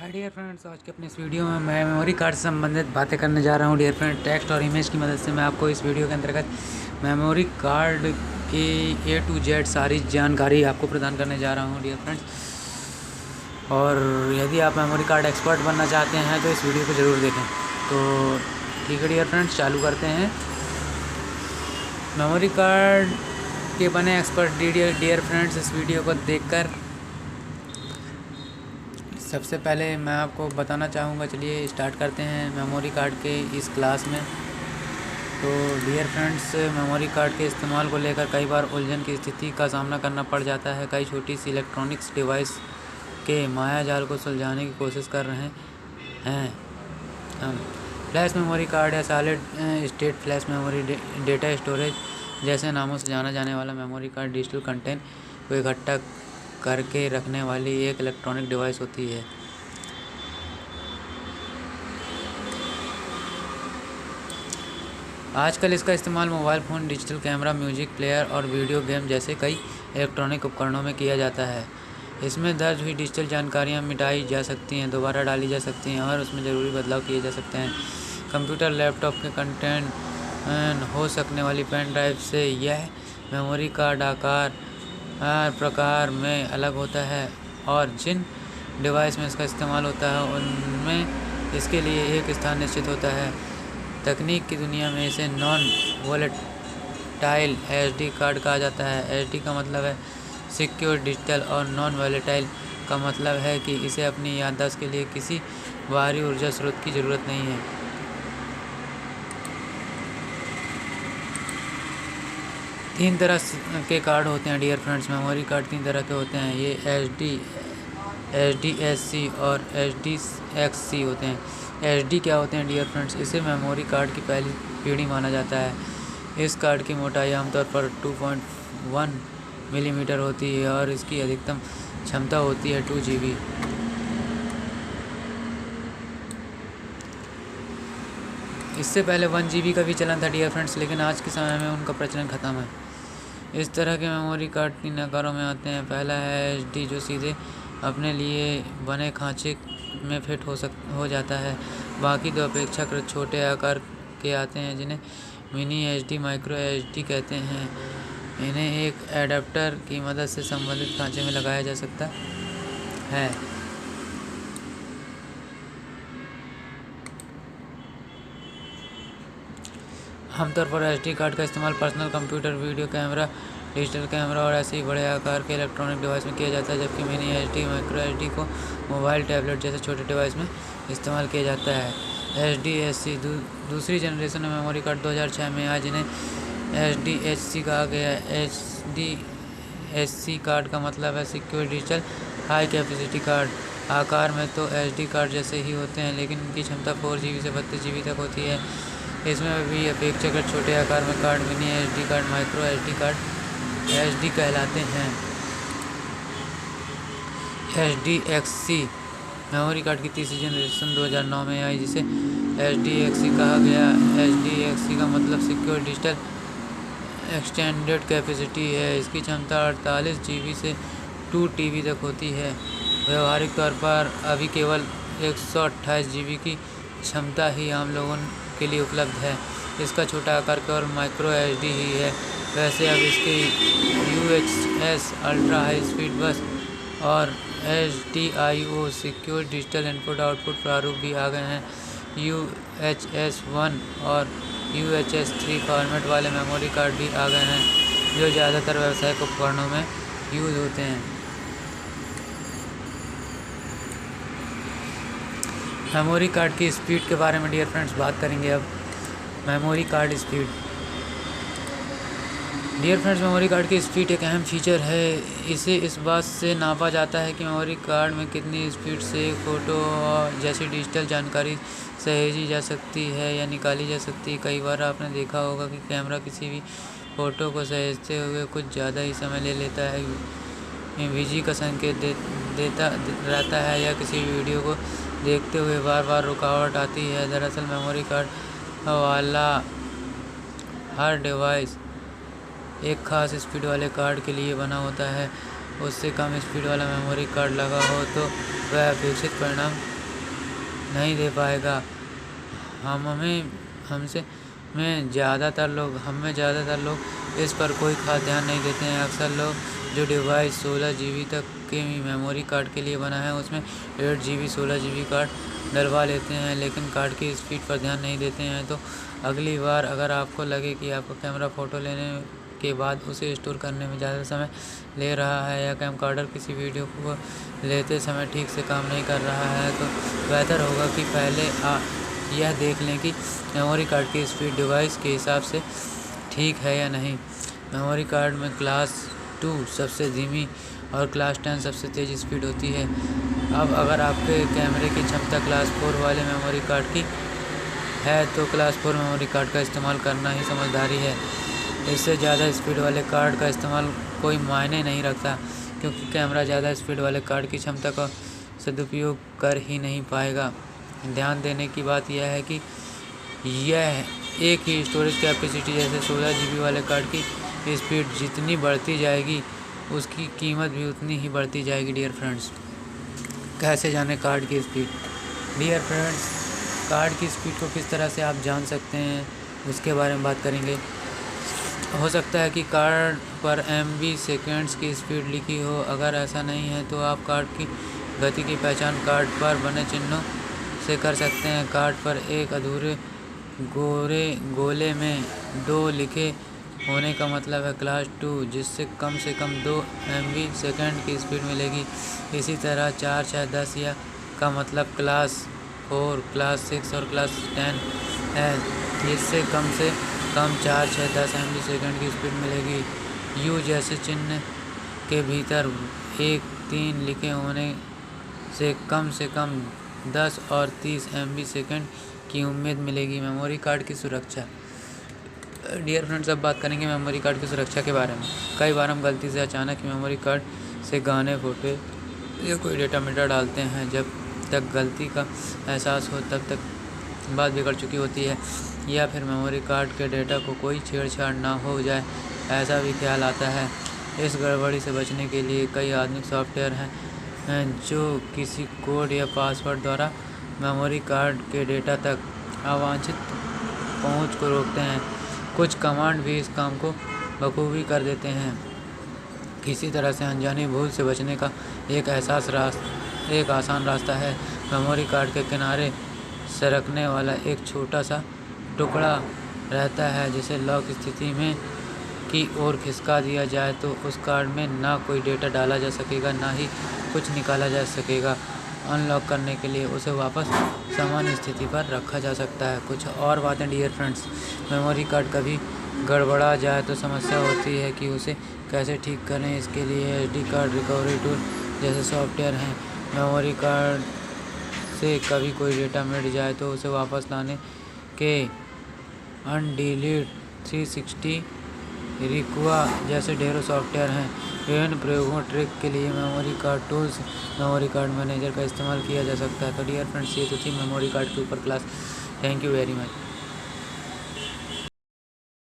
Hi dear friends, आज के अपने इस वीडियो में मैं मेमोरी कार्ड से संबंधित बातें करने जा रहा हूं। डियर फ्रेंड, टेक्स्ट और इमेज की मदद से मैं आपको इस वीडियो के अंतर्गत मेमोरी कार्ड की A to Z सारी जानकारी आपको प्रदान करने जा रहा हूं डियर फ्रेंड्स। और यदि आप मेमोरी कार्ड एक्सपर्ट बनना चाहते हैं तो इस वीडियो को ज़रूर देखें। तो ठीक है डियर फ्रेंड्स, चालू करते हैं। मेमोरी कार्ड के बने एक्सपर्ट डियर फ्रेंड्स, इस वीडियो को देखकर सबसे पहले मैं आपको बताना चाहूँगा। चलिए स्टार्ट करते हैं मेमोरी कार्ड के इस क्लास में। तो डियर फ्रेंड्स, मेमोरी कार्ड के इस्तेमाल को लेकर कई बार उलझन की स्थिति का सामना करना पड़ जाता है। कई छोटी सी इलेक्ट्रॉनिक्स डिवाइस के मायाजाल को सुलझाने की कोशिश कर रहे हैं हम। फ्लैश मेमोरी कार्ड या solid state flash memory data storage जैसे नामों से जाना जाने वाला मेमोरी कार्ड डिजिटल कंटेंट को इकट्ठा करके रखने वाली एक इलेक्ट्रॉनिक डिवाइस होती है। आजकल इसका इस्तेमाल mobile phone, digital camera, music player और वीडियो गेम जैसे कई इलेक्ट्रॉनिक उपकरणों में किया जाता है। इसमें दर्ज हुई डिजिटल जानकारियाँ मिटाई जा सकती हैं, दोबारा डाली जा सकती हैं और उसमें ज़रूरी बदलाव किए जा सकते हैं। कंप्यूटर, लैपटॉप के कंटेंट हो सकने वाली पेन ड्राइव से यह मेमोरी कार्ड आकार प्रकार में अलग होता है और जिन डिवाइस में इसका इस्तेमाल होता है उनमें इसके लिए एक स्थान निश्चित होता है। तकनीक की दुनिया में इसे नॉन वोलेटाइल एसडी कार्ड कहा जाता है। एसडी का मतलब है सिक्योर डिजिटल और नॉन वोलेटाइल का मतलब है कि इसे अपनी याददाश्त के लिए किसी बाहरी ऊर्जा स्रोत की ज़रूरत नहीं है। तीन तरह के कार्ड होते हैं डियर फ्रेंड्स। मेमोरी कार्ड तीन तरह के होते हैं। ये एसडी और एसडीएक्ससी होते हैं। एसडी क्या होते हैं डियर फ्रेंड्स? इसे मेमोरी कार्ड की पहली पीढ़ी माना जाता है। इस कार्ड की मोटाई आमतौर पर 2.1 मिलीमीटर होती है और इसकी अधिकतम क्षमता होती है 2 GB। इससे पहले 1 GB का भी चलन था डियर फ्रेंड्स, लेकिन आज के समय में उनका प्रचलन ख़त्म है। इस तरह के मेमोरी कार्ड तीन आकारों में आते हैं। पहला है एसडी, जो सीधे अपने लिए बने खांचे में फिट हो जाता है। बाकी दो अपेक्षाकृत छोटे आकार के आते हैं, जिन्हें मिनी एसडी, माइक्रो एसडी कहते हैं। इन्हें एक एडाप्टर की मदद से संबंधित खांचे में लगाया जा सकता है। आमतौर पर एसडी कार्ड का इस्तेमाल personal computer, video camera, digital camera और ऐसे ही बड़े आकार के इलेक्ट्रॉनिक डिवाइस में किया जाता है, जबकि मिनी एसडी, माइक्रो एसडी को मोबाइल, टैबलेट जैसे छोटे डिवाइस में इस्तेमाल किया जाता है। एसडीएचसी दूसरी जनरेशन में मेमोरी कार्ड 2006 में आज इन्हें एसडीएचसी कहा गया है। एसडीएचसी कार्ड का मतलब है secure digital high capacity card. आकार में तो एसडी कार्ड जैसे ही होते हैं, लेकिन इनकी क्षमता 4 GB से 32 GB तक होती है। इसमें भी अपेक्षाकृत छोटे आकार में card mini SD card, micro SD card SD कहलाते हैं। एसडीएक्ससी मेमोरी कार्ड की तीसरी जनरेशन 2009 में आई, जिसे एसडीएक्ससी कहा गया। एसडीएक्ससी का मतलब सिक्योर डिजिटल एक्सटेंडेड कैपेसिटी है। इसकी क्षमता 48 GB से 2 TB तक होती है। व्यावहारिक तौर पर अभी केवल 128 GB की क्षमता ही आम लोगों के लिए उपलब्ध है। इसका छोटा आकार केवल माइक्रो एसडी ही है। वैसे अब इसके यूएचएस अल्ट्रा हाई स्पीड बस और एसडीआईओ सिक्योर डिजिटल इनपुट आउटपुट प्रारूप भी आ गए हैं। यूएचएस 1 और यूएचएस 3 फॉर्मेट वाले मेमोरी कार्ड भी आ गए हैं, जो ज़्यादातर व्यावसायिक उपकरणों में यूज़ होते हैं। मेमोरी कार्ड की स्पीड के बारे में डियर फ्रेंड्स बात करेंगे अब। Memory card speed dear friends, memory card की स्पीड एक अहम फीचर है। इसे इस बात से नापा जाता है कि मेमोरी कार्ड में कितनी स्पीड से फ़ोटो जैसी डिजिटल जानकारी सहेजी जा सकती है या निकाली जा सकती है। कई बार आपने देखा होगा कि कैमरा किसी भी फ़ोटो को सहेजते हुए कुछ ज़्यादा ही समय ले लेता है, बिजी का संकेत देता रहता है या किसी वीडियो को देखते हुए बार बार रुकावट आती है। दरअसल मेमोरी कार्ड वाला हर डिवाइस एक ख़ास स्पीड वाले कार्ड के लिए बना होता है। उससे कम स्पीड वाला मेमोरी कार्ड लगा हो तो वह अपेक्षित परिणाम नहीं दे पाएगा। हम में ज़्यादातर लोग इस पर कोई खास ध्यान नहीं देते हैं। अक्सर लोग जो डिवाइस 16 GB तक के मेमोरी कार्ड के लिए बना है उसमें 8 GB 16 GB कार्ड डलवा लेते हैं, लेकिन कार्ड की स्पीड पर ध्यान नहीं देते हैं। तो अगली बार अगर आपको लगे कि आपका कैमरा फ़ोटो लेने के बाद उसे स्टोर करने में ज़्यादा समय ले रहा है या कैमकॉर्डर किसी वीडियो को लेते समय ठीक से काम नहीं कर रहा है, तो बेहतर होगा कि पहले यह देख लें कि मेमोरी कार्ड की स्पीड डिवाइस के हिसाब से ठीक है या नहीं। मेमोरी कार्ड में क्लास 2 सबसे धीमी और क्लास 10 सबसे तेज़ स्पीड होती है। अब अगर आपके कैमरे की क्षमता क्लास 4 वाले मेमोरी कार्ड की है तो क्लास 4 मेमोरी कार्ड का इस्तेमाल करना ही समझदारी है। इससे ज़्यादा स्पीड वाले कार्ड का इस्तेमाल कोई मायने नहीं रखता, क्योंकि कैमरा ज़्यादा स्पीड वाले कार्ड की क्षमता का सदुपयोग कर ही नहीं पाएगा। ध्यान देने की बात यह है कि यह एक ही स्टोरेज कैपेसिटी जैसे 16 GB वाले कार्ड की स्पीड जितनी बढ़ती जाएगी उसकी कीमत भी उतनी ही बढ़ती जाएगी। डियर फ्रेंड्स, कैसे जाने कार्ड की स्पीड? डियर फ्रेंड्स, कार्ड की स्पीड को किस तरह से आप जान सकते हैं उसके बारे में बात करेंगे। हो सकता है कि कार्ड पर MB सेकेंड्स की स्पीड लिखी हो। अगर ऐसा नहीं है तो आप कार्ड की गति की पहचान कार्ड पर बने चिन्हों से कर सकते हैं। कार्ड पर एक अधूरे गोले में 2 लिखे होने का मतलब है क्लास 2, जिससे कम 2 MB सेकेंड की स्पीड मिलेगी। इसी तरह 4, 6, 10 या का मतलब क्लास 4, क्लास 6 और क्लास 10 है, जिससे कम 4, 6, 10 MB सेकेंड की स्पीड मिलेगी। U जैसे चिन्ह के भीतर 1, 3 लिखे होने से कम 10 और 30 MB सेकेंड की उम्मीद मिलेगी। मेमोरी कार्ड की सुरक्षा। डियर फ्रेंड्स, अब बात करेंगे मेमोरी कार्ड की सुरक्षा के बारे में। कई बार हम गलती से अचानक मेमोरी कार्ड से गाने, फोटो या कोई डेटा मेटा डालते हैं। जब तक गलती का एहसास हो तब तक बात बिगड़ चुकी होती है, या फिर मेमोरी कार्ड के डेटा को कोई छेड़छाड़ ना हो जाए, ऐसा भी ख्याल आता है। इस गड़बड़ी से बचने के लिए कई आधुनिक सॉफ्टवेयर हैं जो किसी कोड या पासवर्ड द्वारा मेमोरी कार्ड के डेटा तक अवांछित पहुंच को रोकते हैं। कुछ कमांड भी इस काम को बखूबी कर देते हैं। किसी तरह से अनजानी भूल से बचने का एक आसान रास्ता है मेमोरी कार्ड के किनारे सरकने वाला एक छोटा सा टुकड़ा रहता है, जिसे लॉक स्थिति में की ओर खिसका दिया जाए तो उस कार्ड में ना कोई डेटा डाला जा सकेगा, ना ही कुछ निकाला जा सकेगा। अनलॉक करने के लिए उसे वापस सामान्य स्थिति पर रखा जा सकता है। कुछ और बातें डियर फ्रेंड्स, मेमोरी कार्ड कभी गड़बड़ा जाए तो समस्या होती है कि उसे कैसे ठीक करें। इसके लिए SD कार्ड रिकवरी टूल जैसे सॉफ्टवेयर हैं। मेमोरी कार्ड से कभी कोई डेटा मिट जाए तो उसे वापस लाने के अनडिलीट 360 रिक्वा जैसे ढेरों सॉफ्टवेयर हैं। विभिन्न प्रयोगों ट्रिक के लिए memory card tools, memory card manager का इस्तेमाल किया जा सकता है। तो डियर फ्रेंड्स, ये तो थी मेमोरी कार्ड के ऊपर class. Thank you very much.